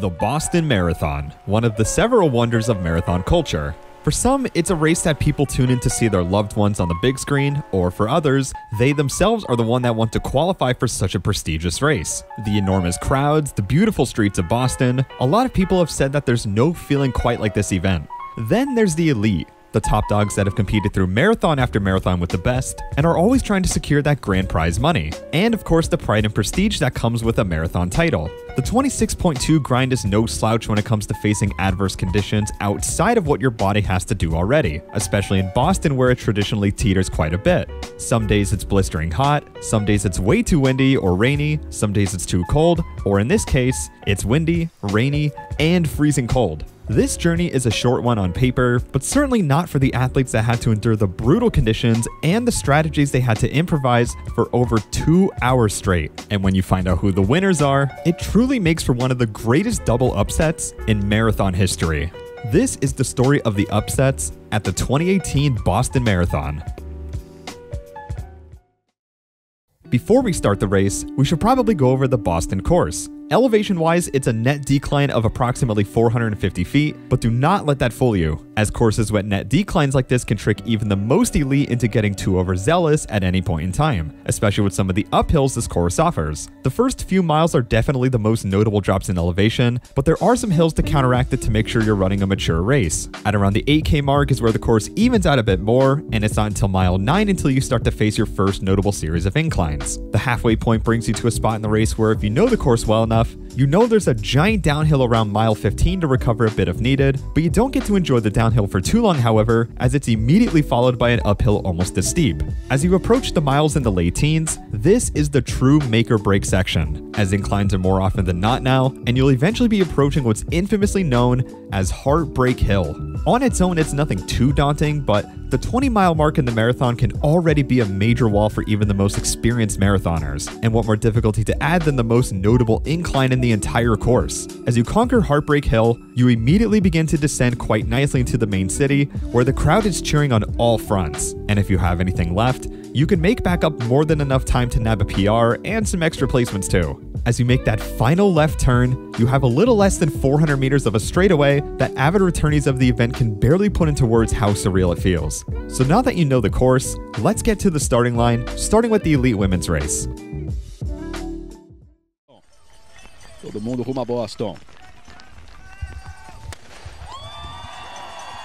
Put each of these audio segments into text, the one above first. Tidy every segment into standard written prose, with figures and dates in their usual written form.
The Boston Marathon, one of the several wonders of marathon culture. For some, it's a race that people tune in to see their loved ones on the big screen, or for others, they themselves are the one that want to qualify for such a prestigious race. The enormous crowds, the beautiful streets of Boston, a lot of people have said that there's no feeling quite like this event. Then there's the elite. The top dogs that have competed through marathon after marathon with the best and are always trying to secure that grand prize money. And of course the pride and prestige that comes with a marathon title. The 26.2 grind is no slouch when it comes to facing adverse conditions outside of what your body has to do already, especially in Boston where it traditionally teeters quite a bit. Some days it's blistering hot, some days it's way too windy or rainy, some days it's too cold, or in this case, it's windy, rainy, and freezing cold. This journey is a short one on paper, but certainly not for the athletes that had to endure the brutal conditions and the strategies they had to improvise for over 2 hours straight. And when you find out who the winners are, it truly makes for one of the greatest double upsets in marathon history. This is the story of the upsets at the 2018 Boston Marathon. Before we start the race, we should probably go over the Boston course. Elevation-wise, it's a net decline of approximately 450 feet, but do not let that fool you, as courses with net declines like this can trick even the most elite into getting too overzealous at any point in time, especially with some of the uphills this course offers. The first few miles are definitely the most notable drops in elevation, but there are some hills to counteract it to make sure you're running a mature race. At around the 8K mark is where the course evens out a bit more, and it's not until mile 9 until you start to face your first notable series of inclines. The halfway point brings you to a spot in the race where if you know the course well enough, you know there's a giant downhill around mile 15 to recover a bit if needed, but you don't get to enjoy the downhill for too long, however, as it's immediately followed by an uphill almost as steep. As you approach the miles in the late teens, this is the true make or break section, as inclines are more often than not now, and you'll eventually be approaching what's infamously known as Heartbreak Hill. On its own, it's nothing too daunting, but the 20-mile mark in the marathon can already be a major wall for even the most experienced marathoners, and what more difficulty to add than the most notable incline in the entire course. As you conquer Heartbreak Hill, you immediately begin to descend quite nicely into the main city, where the crowd is cheering on all fronts, and if you have anything left, you can make back up more than enough time to nab a PR and some extra placements too. As you make that final left turn, you have a little less than 400 meters of a straightaway that avid returnees of the event can barely put into words how surreal it feels. So now that you know the course, let's get to the starting line, starting with the elite women's race. Todo mundo rumo a Boston.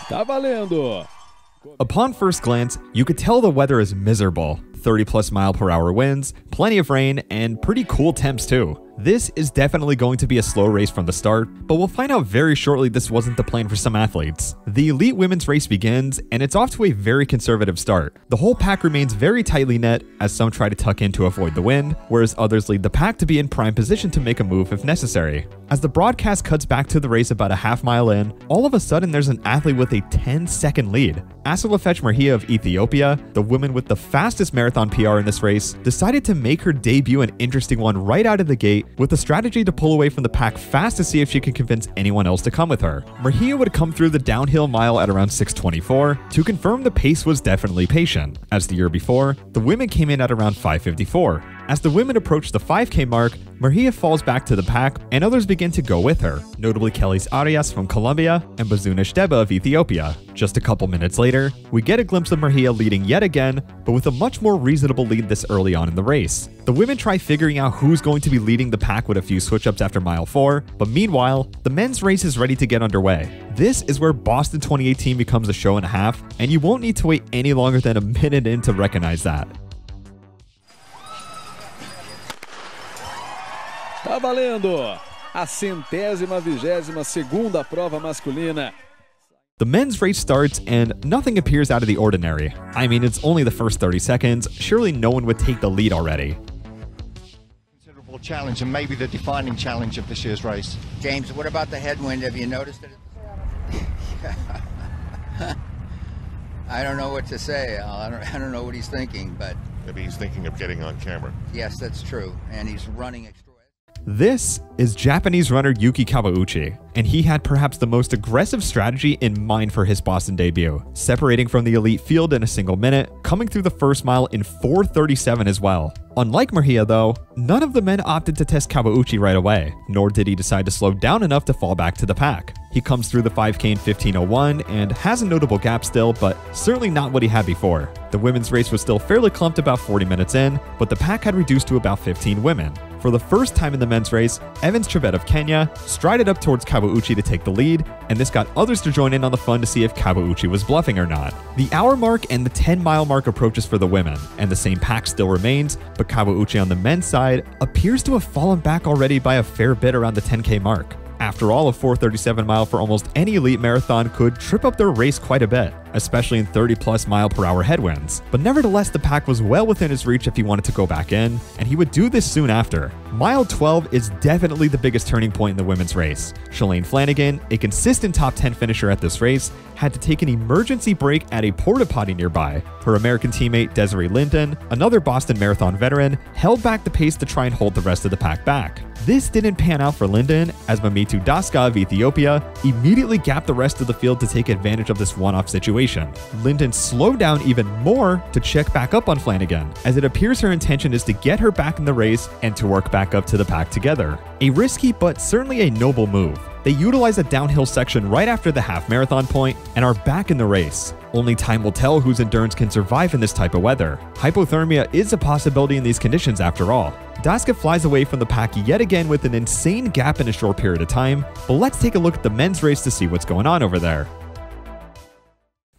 Tá valendo! Upon first glance, you could tell the weather is miserable. 30+ mile/hour winds, plenty of rain, and pretty cool temps too. This is definitely going to be a slow race from the start, but we'll find out very shortly this wasn't the plan for some athletes. The elite women's race begins, and it's off to a very conservative start. The whole pack remains very tightly knit, as some try to tuck in to avoid the wind, whereas others lead the pack to be in prime position to make a move if necessary. As the broadcast cuts back to the race about a half mile in, all of a sudden there's an athlete with a 10-second lead. Asalafetch Merhia of Ethiopia, the woman with the fastest marathon PR in this race, decided to make her debut an interesting one right out of the gate, with a strategy to pull away from the pack fast to see if she could convince anyone else to come with her. Merhia would come through the downhill mile at around 6:24 to confirm the pace was definitely patient. As the year before, the women came in at around 5:54. As the women approach the 5K mark, Merhia falls back to the pack, and others begin to go with her, notably Kelly's Arias from Colombia and Bazuna Deba of Ethiopia. Just a couple minutes later, we get a glimpse of Merhia leading yet again, but with a much more reasonable lead this early on in the race. The women try figuring out who's going to be leading the pack with a few switch-ups after mile 4, but meanwhile, the men's race is ready to get underway. This is where Boston 2018 becomes a show and a half, and you won't need to wait any longer than a minute in to recognize that. Tá valendo! A 122ª prova masculina. The men's race starts and nothing appears out of the ordinary. I mean, it's only the first 30 seconds, surely no one would take the lead already. Considerable challenge, and maybe the defining challenge of this year's race. James, what about the headwind? Have you noticed it? I don't know what to say. I don't know what he's thinking, but... Maybe he's thinking of getting on camera. Yes, that's true, and he's running extraordinary. This is Japanese runner Yuki Kawauchi, and he had perhaps the most aggressive strategy in mind for his Boston debut, separating from the elite field in a single minute, coming through the first mile in 4:37 as well. Unlike Mejia though, none of the men opted to test Kawauchi right away, nor did he decide to slow down enough to fall back to the pack. He comes through the 5K in 15:01 and has a notable gap still, but certainly not what he had before. The women's race was still fairly clumped about 40 minutes in, but the pack had reduced to about 15 women. For the first time in the men's race, Evans Chebet of Kenya strided up towards Kawauchi to take the lead, and this got others to join in on the fun to see if Kawauchi was bluffing or not. The hour mark and the 10-mile mark approaches for the women, and the same pack still remains, but Kawauchi on the men's side appears to have fallen back already by a fair bit around the 10K mark. After all, a 4:37 mile for almost any elite marathon could trip up their race quite a bit, especially in 30+ mile-per-hour headwinds. But nevertheless, the pack was well within his reach if he wanted to go back in, and he would do this soon after. Mile 12 is definitely the biggest turning point in the women's race. Chalene Flanagan, a consistent top 10 finisher at this race, had to take an emergency break at a porta potty nearby. Her American teammate Desiree Linden, another Boston Marathon veteran, held back the pace to try and hold the rest of the pack back. This didn't pan out for Linden, as Mamitu Daska of Ethiopia immediately gapped the rest of the field to take advantage of this one-off situation. Linden slowed down even more to check back up on Flanagan, as it appears her intention is to get her back in the race and to work back up to the pack together. A risky but certainly a noble move. They utilize a downhill section right after the half marathon point and are back in the race. Only time will tell whose endurance can survive in this type of weather. Hypothermia is a possibility in these conditions after all. Daska flies away from the pack yet again with an insane gap in a short period of time, but let's take a look at the men's race to see what's going on over there.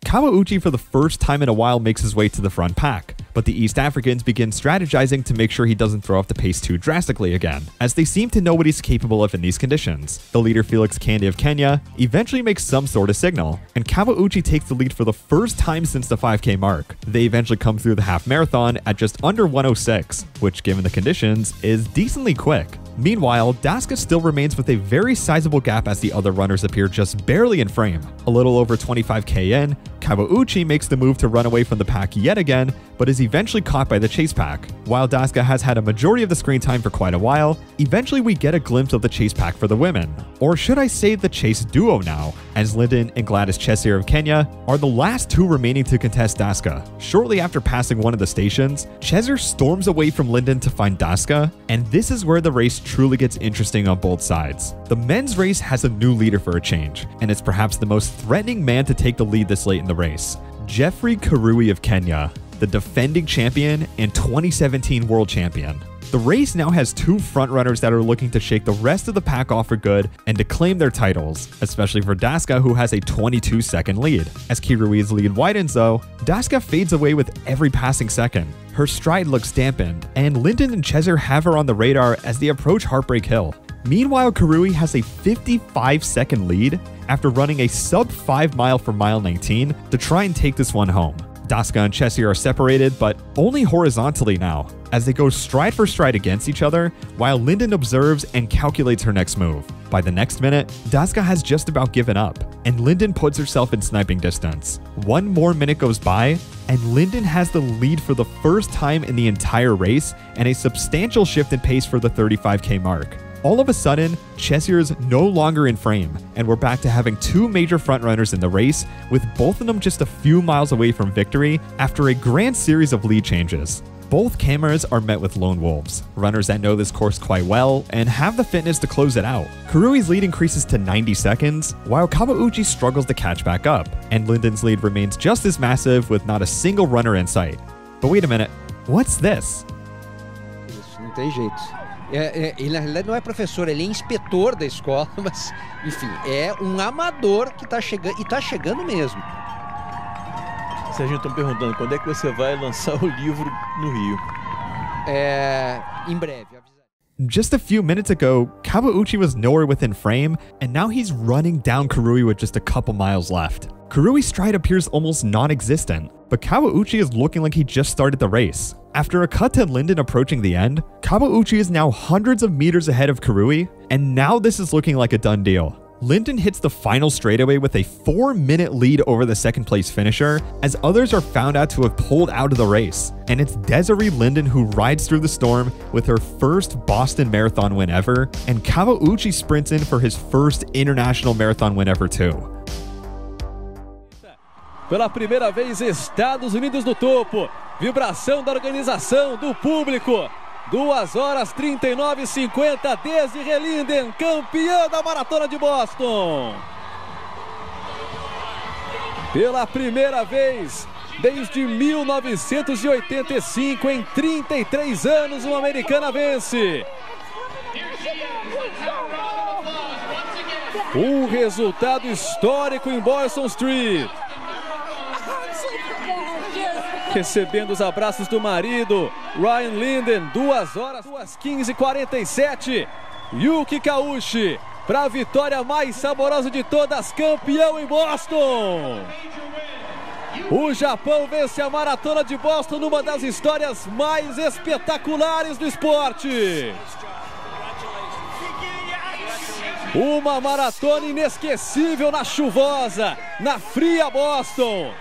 Kawauchi for the first time in a while makes his way to the front pack, but the East Africans begin strategizing to make sure he doesn't throw off the pace too drastically again, as they seem to know what he's capable of in these conditions. The leader Felix Candy of Kenya eventually makes some sort of signal, and Kawauchi takes the lead for the first time since the 5K mark. They eventually come through the half marathon at just under 1:06, which given the conditions is decently quick. Meanwhile, Daska still remains with a very sizable gap as the other runners appear just barely in frame. A little over 25K in, Kawauchi makes the move to run away from the pack yet again, but is eventually caught by the chase pack. While Daska has had a majority of the screen time for quite a while, eventually we get a glimpse of the chase pack for the women. Or should I say the chase duo now, as Linden and Gladys Chesier of Kenya are the last two remaining to contest Daska. Shortly after passing one of the stations, Chesier storms away from Linden to find Daska, and this is where the race truly gets interesting on both sides. The men's race has a new leader for a change, and it's perhaps the most threatening man to take the lead this late in the race. Jeffrey Kirui of Kenya, the defending champion and 2017 world champion. The race now has two frontrunners that are looking to shake the rest of the pack off for good and to claim their titles, especially for Daska, who has a 22-second lead. As Kirui's lead widens though, Daska fades away with every passing second. Her stride looks dampened, and Linden and Chesier have her on the radar as they approach Heartbreak Hill. Meanwhile, Kirui has a 55-second lead after running a sub-5 mile for mile 19 to try and take this one home. Daska and Chesier are separated, but only horizontally now, as they go stride for stride against each other, while Linden observes and calculates her next move. By the next minute, Daska has just about given up, and Linden puts herself in sniping distance. One more minute goes by, and Linden has the lead for the first time in the entire race, and a substantial shift in pace for the 35K mark. All of a sudden, Chesier is no longer in frame, and we're back to having two major frontrunners in the race, with both of them just a few miles away from victory after a grand series of lead changes. Both cameras are met with lone wolves, runners that know this course quite well and have the fitness to close it out. Kirui's lead increases to 90 seconds, while Kawauchi struggles to catch back up, and Linden's lead remains just as massive with not a single runner in sight. But wait a minute, what's this? Isso, não tem jeito. Ele na realidade não é professor, ele é inspetor da escola, mas enfim, é amador que está chegando, e está chegando mesmo. Serginho, estão perguntando quando é que você vai lançar o livro no Rio? Em breve. Just a few minutes ago, Kawauchi was nowhere within frame, and now he's running down Kirui with just a couple miles left. Kirui's stride appears almost non-existent, but Kawauchi is looking like he just started the race. After a cut to Linden approaching the end, Kawauchi is now hundreds of meters ahead of Kirui, and now this is looking like a done deal. Linden hits the final straightaway with a 4-minute lead over the second place finisher, as others are found out to have pulled out of the race. And it's Desiree Linden who rides through the storm with her first Boston Marathon win ever, and Kawauchi sprints in for his first international marathon win ever too. Pela primeira vez, Estados Unidos no topo. Vibração da organização, do público. 2 horas 39:50, Desiree Linden, campeã da Maratona de Boston. Pela primeira vez desde 1985, em 33 anos, uma americana vence. Um resultado histórico em Boylston Street. Recebendo os abraços do marido, Ryan Linden, 2 horas 15:47. Yuki Kaushi, para a vitória mais saborosa de todas, campeão em Boston. O Japão vence a Maratona de Boston numa das histórias mais espetaculares do esporte. Uma maratona inesquecível na chuvosa, na fria Boston.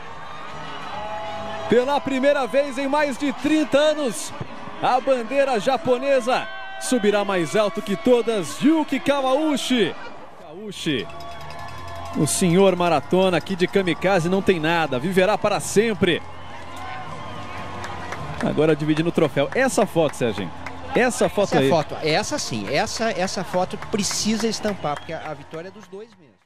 Pela primeira vez em mais de 30 anos, a bandeira japonesa subirá mais alto que todas. Yuki Kaushi. O senhor maratona aqui de kamikaze não tem nada, viverá para sempre. Agora dividindo o troféu. Essa foto, Sérgio. Essa foto aí. Essa sim, essa foto precisa estampar, porque a vitória é dos dois mesmo.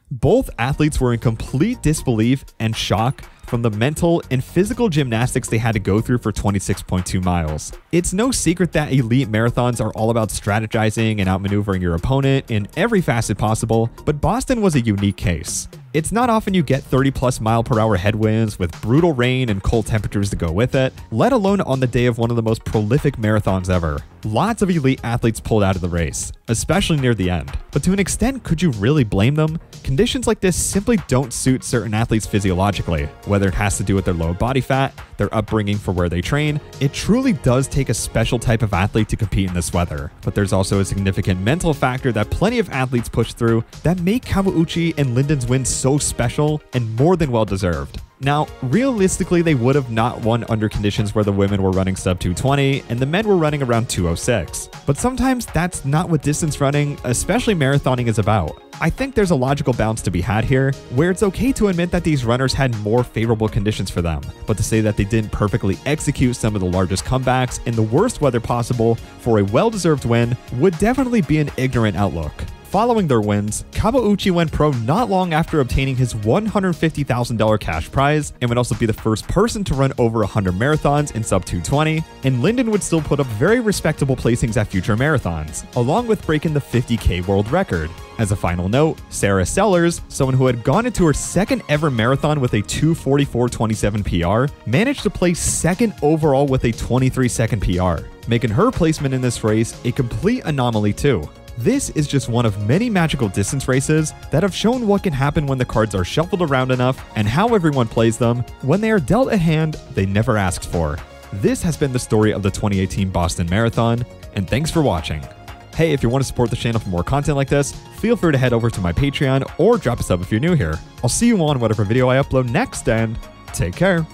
Both athletes were in complete disbelief and shock from the mental and physical gymnastics they had to go through for 26.2 miles. It's no secret that elite marathons are all about strategizing and outmaneuvering your opponent in every facet possible, but Boston was a unique case. It's not often you get 30+ mile-per-hour headwinds with brutal rain and cold temperatures to go with it, let alone on the day of one of the most prolific marathons ever. Lots of elite athletes pulled out of the race, especially near the end. But to an extent, could you really blame them? Conditions like this simply don't suit certain athletes physiologically, whether it has to do with their low body fat, their upbringing for where they train. It truly does take a special type of athlete to compete in this weather. But there's also a significant mental factor that plenty of athletes push through that make Kawauchi and Linden's wins so special and more than well deserved. Now, realistically, they would have not won under conditions where the women were running sub 220 and the men were running around 206. But sometimes that's not what distance running, especially marathoning, is about. I think there's a logical balance to be had here, where it's okay to admit that these runners had more favorable conditions for them, but to say that they didn't perfectly execute some of the largest comebacks in the worst weather possible for a well-deserved win would definitely be an ignorant outlook. Following their wins, Kawauchi went pro not long after obtaining his $150,000 cash prize and would also be the first person to run over 100 marathons in sub 220, and Linden would still put up very respectable placings at future marathons, along with breaking the 50K world record. As a final note, Sarah Sellers, someone who had gone into her second ever marathon with a 2:44.27 PR, managed to place second overall with a 23-second PR, making her placement in this race a complete anomaly too. This is just one of many magical distance races that have shown what can happen when the cards are shuffled around enough and how everyone plays them when they are dealt a hand they never asked for. This has been the story of the 2018 Boston Marathon, and thanks for watching. Hey, if you want to support the channel for more content like this, feel free to head over to my Patreon or drop a sub if you're new here. I'll see you on whatever video I upload next, and take care.